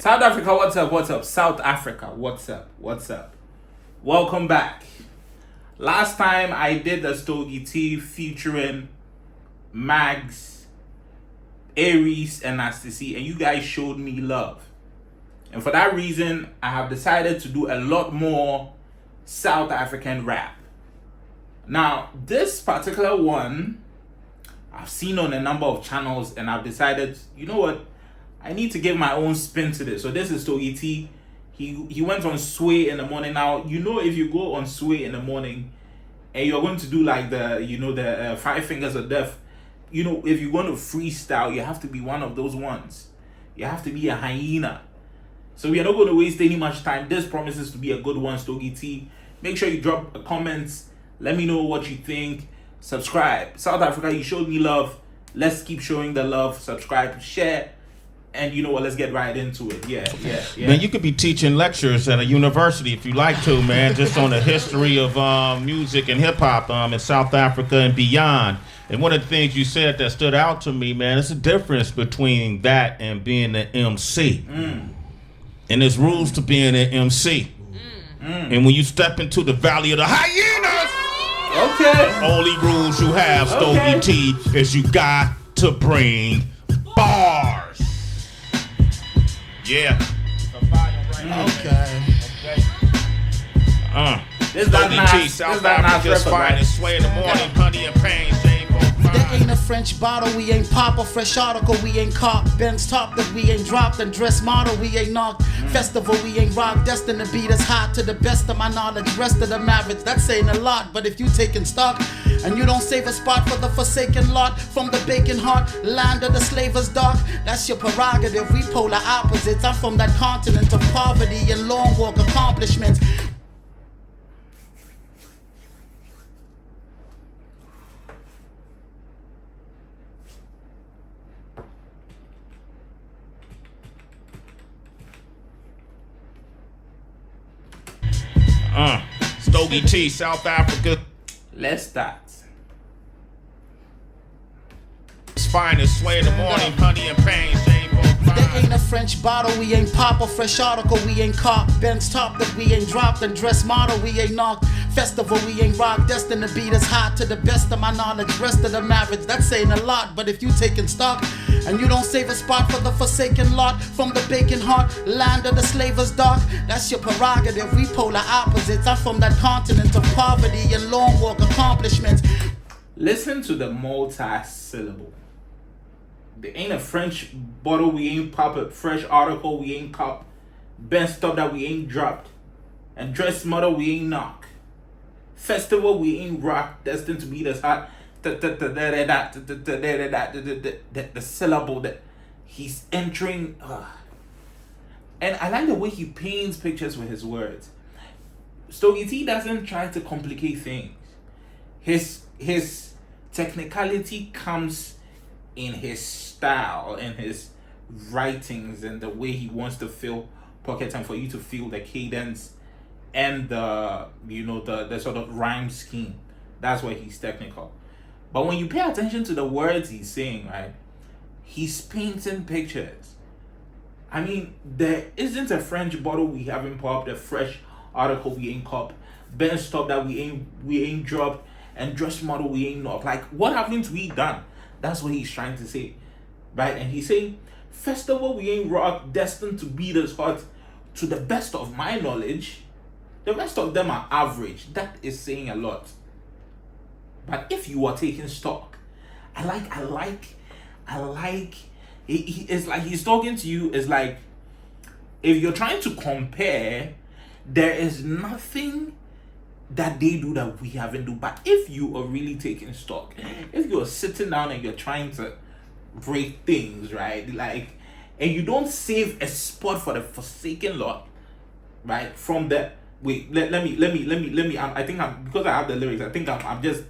South Africa, what's up? What's up? South Africa, what's up? What's up? Welcome back. Last time I did the Stogie T featuring Mags, Aries, and Nasty, and you guys showed me love. And for that reason, I have decided to do a lot more South African rap. Now, this particular one, I've seen on a number of channels, and I've decided, you know what? I need to give my own spin to this. So this is Stogie T. He went on Sway in the morning. Now, you know, if you go on Sway in the morning and you're going to do like the 5 fingers of death, you know, if you're going to freestyle, you have to be one of those ones. You have to be a hyena. So we are not going to waste any much time. This promises to be a good one, Stogie T. Make sure you drop a comment. Let me know what you think. Subscribe. South Africa, you showed me love. Let's keep showing the love. Subscribe, share. And you know what, let's get right into it. Yeah. Man, you could be teaching lectures at a university if you like to, man, just on the history of music and hip-hop in South Africa and beyond. And one of the things you said that stood out to me, man, it's a difference between that and being an MC. And there's rules to being an MC. And when you step into the valley of the hyenas, the only rules you have, Stogie T, is you got to bring bars. Yeah. This is that nice. South Africa's finest. Sway in the morning, honey and pain. There ain't a French bottle, we ain't pop a fresh article, we ain't cop. Ben's top that we ain't dropped, and dress model we ain't knocked. Festival we ain't rock, destined to beat us hot to the best of my knowledge. Rest of the mavericks, that's saying a lot. But if you taking stock and you don't save a spot for the forsaken lot, from the bacon heart, land of the slavers dark, that's your prerogative. We polar opposites. I'm from that continent of poverty and long walk accomplishments. Stogie T, South Africa. Let's start. It's finest. Sway in the morning, honey and pain. There ain't a French bottle, we ain't pop a fresh article, we ain't cop. Ben's top that we ain't dropped, and dress model we ain't knocked. Festival we ain't rock, destined to beat us hot to the best of my knowledge. Rest of the mavericks, that's saying a lot. But if you taking stock and you don't save a spot for the forsaken lot, from the bacon heart, land of the slavers dark, that's your prerogative. We polar opposites. I'm from that continent of poverty and long walk accomplishments. Listen to the multi-syllable. There ain't a French bottle, we ain't pop a fresh article, we ain't cop. Best stuff that we ain't dropped. And dress model we ain't knock. Festival we ain't rock, destined to beat us hot. The syllable that he's entering. And I like the way he paints pictures with his words. Stogie T doesn't try to complicate things. His technicality comes in his style and his writings and the way he wants to fill pocket time for you to feel the cadence and the sort of rhyme scheme. That's why he's technical. But when you pay attention to the words he's saying, right, he's painting pictures. I mean, there isn't a French bottle we haven't popped, a fresh article we ain't cop, Ben's stop that we ain't dropped, and dress model we ain't knocked. Like, what haven't we done? That's what he's trying to say, right? And he's saying, festival we ain't rock, destined to beat us hot. To the best of my knowledge, the rest of them are average. That is saying a lot. But if you are taking stock, I like. It's like he's talking to you. It's like if you're trying to compare, there is nothing that they do that we haven't do. But if you are really taking stock, if you're sitting down and you're trying to break things, right, like, and you don't save a spot for the forsaken lot, right, from the wait, let me I think I'm, because I have the lyrics, I think I'm just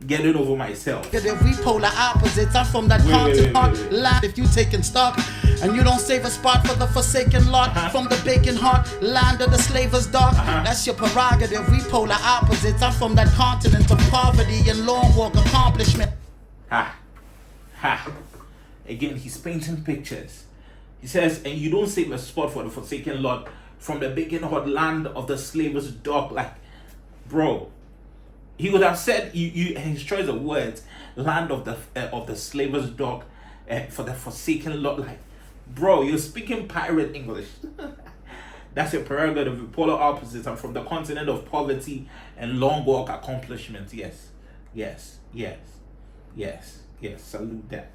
getting over myself. We polar opposites. I'm from that continent land. If you taking stock and you don't save a spot for the forsaken lot, from the bacon heart, land of the slavers dark, that's your prerogative. We polar opposites. I'm from that continent of poverty and long walk accomplishment. Again, he's painting pictures. He says, and you don't save a spot for the forsaken Lord from the big and hot land of the slaver's dog. Like, bro, he would have said, his choice of words, land of the slaver's dog, for the forsaken Lord. Like, bro, you're speaking pirate English. That's your prerogative, polar opposites. I'm from the continent of poverty and long walk accomplishments. Yes. Salute that.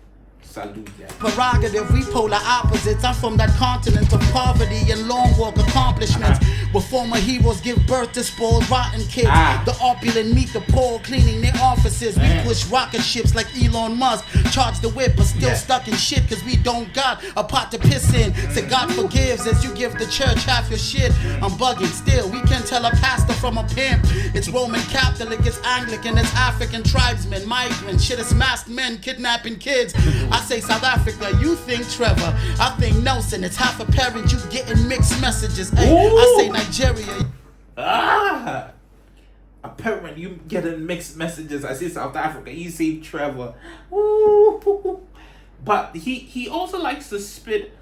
Prerogative, we polar opposites. I'm from that continent of poverty and long walk accomplishments. Where former heroes give birth to spoiled, rotten kids. The opulent meet the poor, cleaning their offices. We push rocket ships like Elon Musk. Charge the whip, but still stuck in shit, cause we don't got a pot to piss in. Say God forgives as you give the church half your shit. I'm bugging still, we can tell a pastor from a pimp. It's Roman Catholic, it's Anglican, it's African tribesmen, migrants. Shit, it's masked men kidnapping kids. I say South Africa, you think Trevor. I think Nelson, it's half a parent, you getting mixed messages. Hey, I say Nigeria. A parent, you getting mixed messages. I say South Africa, you say Trevor. Ooh. But he also likes to spit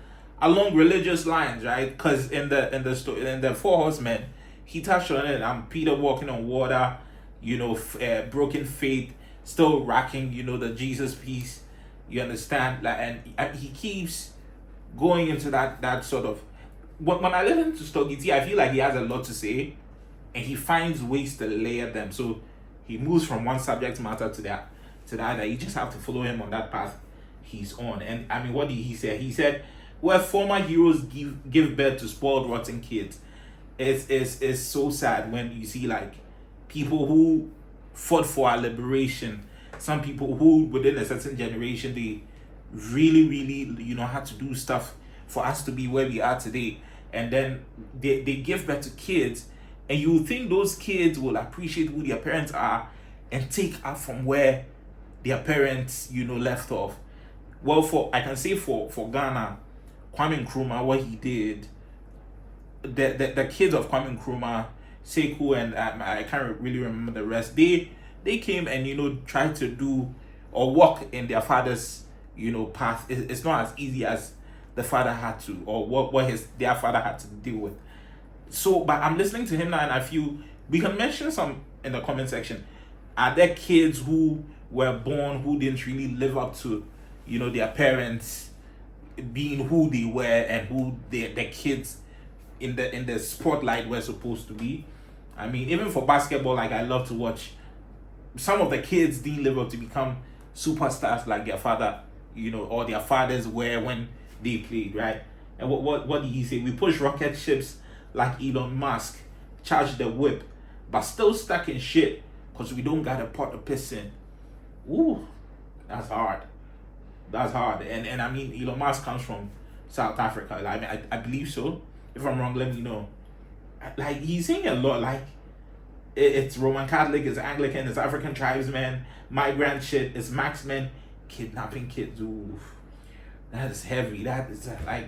along religious lines, right? Because in the Four Horsemen, he touched on it. Peter walking on water, broken faith, still rocking, the Jesus piece. You understand? Like, and he keeps going into that sort of. When I listen to Stogie T, I feel like he has a lot to say, and he finds ways to layer them. So he moves from one subject matter to the other. You just have to follow him on that path he's on. And I mean, what did he say? He said, "Where former heroes give birth to spoiled, rotten kids." It's so sad when you see like people who fought for our liberation. Some people who within a certain generation, they really had to do stuff for us to be where we are today, and then they give birth to kids, and you think those kids will appreciate who their parents are and take up from where their parents left off. Well, I can say for Ghana, Kwame Nkrumah, what he did, the kids of Kwame Nkrumah, Sekou, and I can't really remember the rest, they came and tried to do or walk in their father's path. It's not as easy as the father had to, or what their father had to deal with. So, but I'm listening to him now, and I feel we can mention some in the comment section. Are there kids who were born who didn't really live up to their parents being who they were and who the kids in the spotlight were supposed to be? I mean, even for basketball, like, I love to watch. Some of the kids didn't live up to become superstars like their father, or their fathers were when they played, right? And what did he say? We push rocket ships like Elon Musk, charge the whip, but still stuck in shit because we don't got a pot to piss in. Ooh, that's hard. And I mean, Elon Musk comes from South Africa. I mean, I believe so. If I'm wrong, let me know. Like, he's saying a lot, like, it's Roman Catholic, it's Anglican, it's African tribesmen, migrant shit, it's Maxmen, kidnapping kids. Ooh, that is heavy. That is like,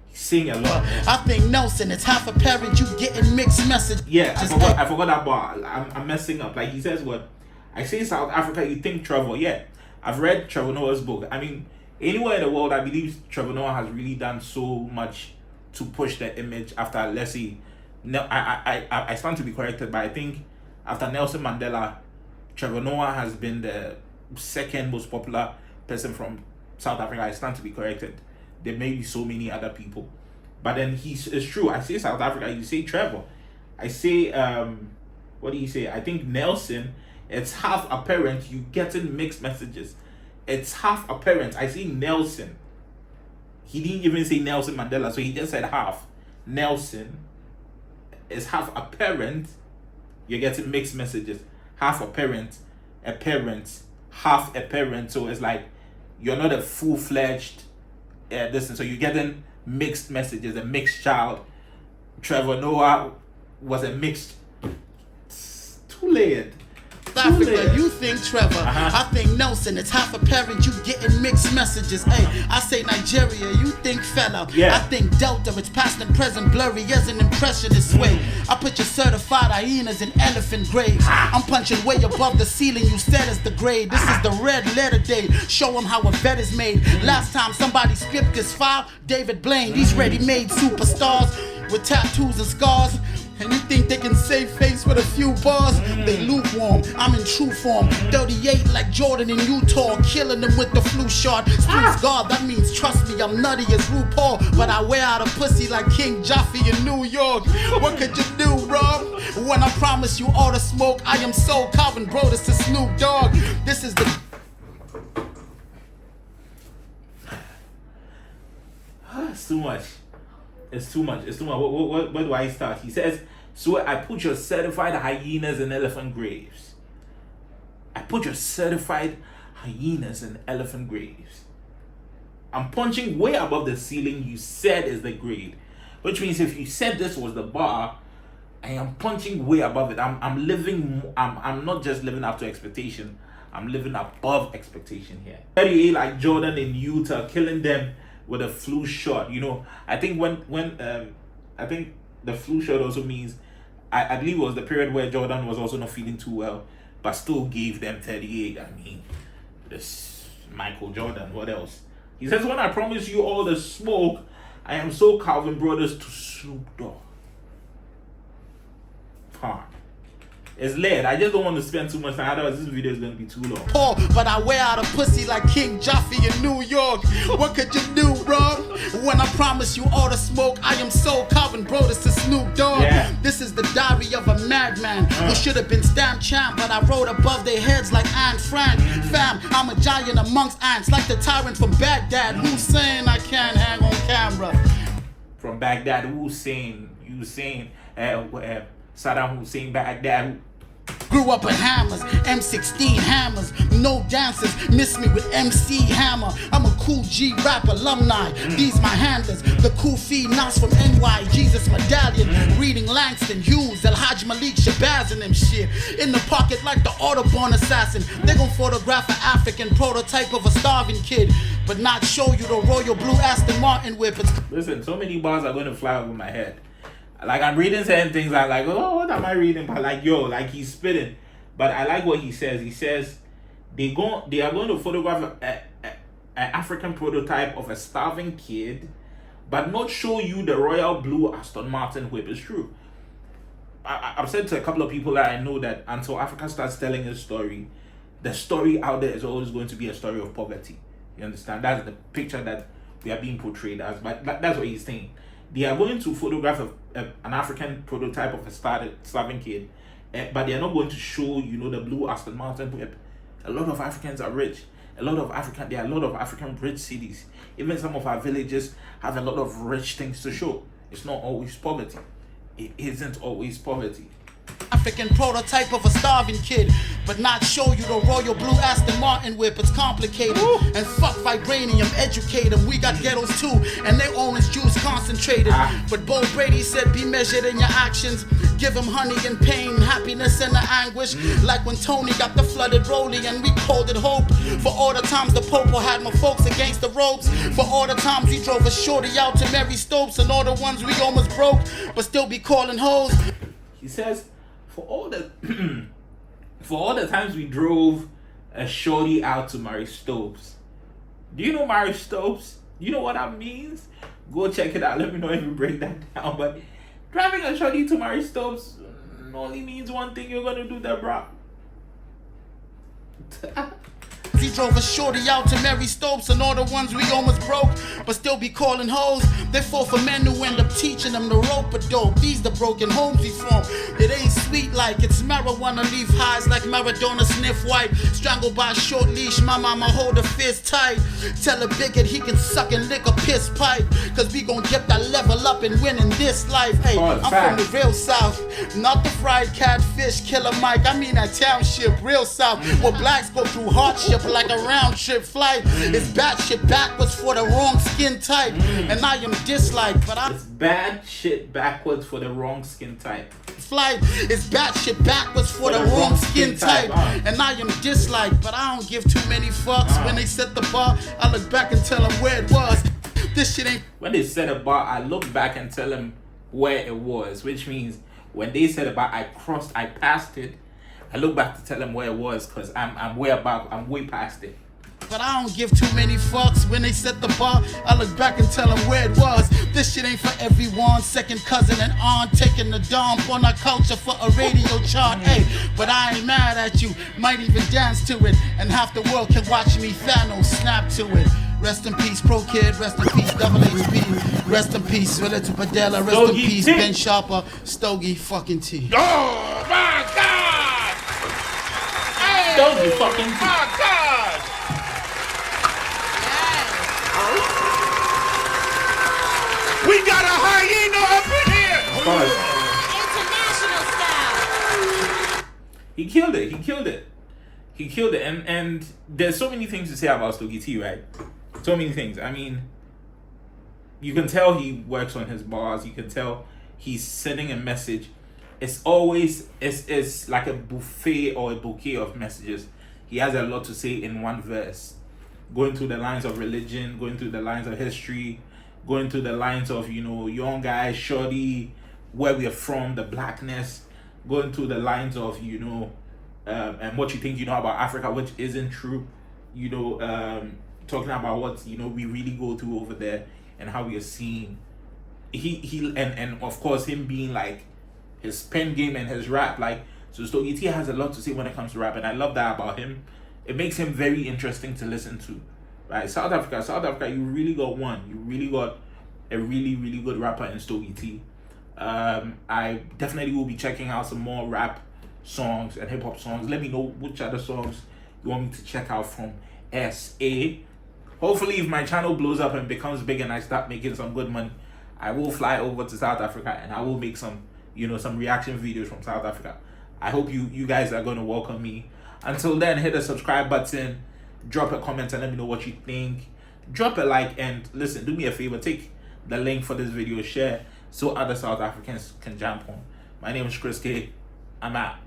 he's saying a lot. I think Nelson, it's half a parent, you getting mixed messages. Yeah, I forgot that bar. I'm messing up. Like, he says what? I say South Africa, you think Trevor. Yeah, I've read Trevor Noah's book. I mean, anywhere in the world, I believe Trevor Noah has really done so much to push the image after, let's see. No, I stand to be corrected, but I think after Nelson Mandela, Trevor Noah has been the second most popular person from South Africa. I stand to be corrected. There may be so many other people, but then it's true. I say South Africa, you say Trevor. I say what do you say? I think Nelson. It's half apparent you getting mixed messages. It's half apparent. I say Nelson. He didn't even say Nelson Mandela, so he just said half. Nelson. Is half apparent, you're getting mixed messages. Half apparent, half apparent. So it's like you're not a full-fledged so you're getting mixed messages, a mixed child. Trevor Noah was a mixed. It's too layered. South Africa, you think Trevor. I think Nelson, it's half apparent you getting mixed messages. Hey, I say Nigeria, you think fella. I think Delta, it's past and present, blurry as an impressionist way. I put your certified hyenas in elephant graves. I'm punching way above the ceiling you said is the grade. This is the red letter day. Show them how a vet is made. Last time somebody skipped this file, David Blaine. These ready-made superstars with tattoos and scars. And you think they can save face with a few bars? They lukewarm, I'm in true form. 38 like Jordan in Utah, killing them with the flu shot. Streets God, that means trust me, I'm nutty as RuPaul. But I wear out a pussy like King Jaffe in New York. What could you do, Rob? When I promise you all the smoke, I am so Calvin, bro, this is Snoop Dogg. This is the... It's too much. It's too much. It's too much. Where do I start? He says, so I put your certified hyenas in elephant graves. I put your certified hyenas in elephant graves. I'm punching way above the ceiling you said is the grade. Which means if you said this was the bar, I am punching way above it. I'm not just living up to expectation. I'm living above expectation here. 38 like Jordan in Utah, killing them with a flu shot. You know, I think I think the flu shot also means I believe it was the period where Jordan was also not feeling too well, but still gave them 38. I mean, this Michael Jordan, what else? He says, when I promise you all the smoke, I am so Calvin Brothers to Snoop Dogg. It's late. I just don't want to spend too much time, otherwise this video is going to be too long. But I wear out a pussy like King Jaffe in New York. What could you do, bro? When I promise you all the smoke, I am so Calvin, bro, this is Snoop Dogg. This is the diary of a madman who should have been stamped champ, but I rode above their heads like Anne Frank. Fam, I'm a giant amongst ants, like the tyrant from Baghdad. Who's saying I can't hang on camera? From Baghdad, who's saying? Saddam Hussein Baghdad. Grew up with hammers, M16 hammers, no dancers, miss me with MC Hammer. I'm a cool G rap alumni, these my handlers, the Kufi Nas from NY, Jesus Medallion, reading Langston Hughes, El Hajj Malik Shabazz and them shit. In the pocket like the Audubon assassin, they gon' photograph an African prototype of a starving kid, but not show you the royal blue Aston Martin whip. Listen, so many bars are going to fly over my head. Like, I'm reading certain things, I'm like, oh, what am I reading? But like, yo, like, he's spitting. But I like what he says. He says they are going to photograph an African prototype of a starving kid, but not show you the royal blue Aston Martin whip. It's true. I've said to a couple of people that I know that until Africa starts telling a story, the story out there is always going to be a story of poverty. You understand? That's the picture that we are being portrayed as. But that's what he's saying. They are going to photograph an African prototype of a starving kid, but they are not going to show, you know, the blue Aston Martin whip. A lot of Africans are rich. There are a lot of African rich cities. Even some of our villages have a lot of rich things to show. It's not always poverty. It isn't always poverty. African prototype of a starving kid, but not show you the royal blue Aston Martin whip. It's complicated. And fuck vibranium, educate them. We got ghettos too, and they orange juice concentrated. But Bo Brady said be measured in your actions. Give them honey and pain, happiness and the anguish. Like when Tony got the flooded rollie and we called it hope. For all the times the Popo had my folks against the ropes. For all the times we drove a shorty out to Mary Stopes, and all the ones we almost broke, but still be calling hoes. He says, for all the times we drove a shorty out to Mary Stopes. Do you know Mary Stopes? You know what that means? Go check it out. Let me know if you break that down. But driving a shorty to Mary Stopes only means one thing: you're gonna do that, bro. He drove a shorty out to Mary Stopes, and all the ones we almost broke, but still be calling hoes. They fall for men who end up teaching them the rope of dope. These the broken homes we from. It ain't sweet like it's marijuana, leave highs like Maradona sniff white. Strangled by a short leash, my mama hold her fist tight. Tell a bigot he can suck and lick a piss pipe, cause we gon' get that level up and win in this life. Hey, I'm from the real south, not the fried catfish killer Mike. I mean that township, real south, where blacks go through hardship like a round trip flight. It's bad shit backwards for the wrong skin type, and I am disliked, but it's bad shit backwards for the wrong skin type. flight. It's batshit backwards for the wrong skin type. And I am disliked, but I don't give too many fucks. When they set the bar, I look back and tell them where it was. This shit ain't. When they set a bar, I look back and tell them where it was, which means when they said a bar, I passed it. I look back to tell them where it was, because I'm way past it. But I don't give too many fucks. When they set the bar, I look back and tell them where it was. This shit ain't for everyone. Second cousin and aunt taking the dump on our culture for a radio chart. Hey, but I ain't mad at you. Might even dance to it. And half the world can watch me Thanos snap to it. Rest in peace, Pro Kid. Rest in peace, Double HP. Rest in peace, Relative Padella. Rest in peace, Ben Sharper. Stogie fucking T. Oh my God! Hey, Stogie fucking T. My God! We got a hyena up in here! International style. He killed it. And there's so many things to say about Stogie T, right? So many things. I mean, you can tell he works on his bars. You can tell he's sending a message. It's always, it's like a buffet or a bouquet of messages. He has a lot to say in one verse. Going through the lines of religion, going through the lines of history, going through the lines of, young guys, shorty, where we're from, the blackness, going through the lines of, and what you think you know about Africa, which isn't true, talking about what, we really go through over there and how we are seen. And of course, him being like his pen game and his rap, so Stogie T has a lot to say when it comes to rap, and I love that about him. It makes him very interesting to listen to. Right, South Africa, you really got one. You really got a really, really good rapper in Stogie T. I definitely will be checking out some more rap songs and hip hop songs. Let me know which other songs you want me to check out from SA. Hopefully, if my channel blows up and becomes big and I start making some good money, I will fly over to South Africa and I will make some, some reaction videos from South Africa. I hope you guys are going to welcome me. Until then, hit the subscribe button. Drop a comment and let me know what you think. Drop a like, and listen, do me a favor, take the link for this video, share so other South Africans can jump on. My name is Chris K. I'm out.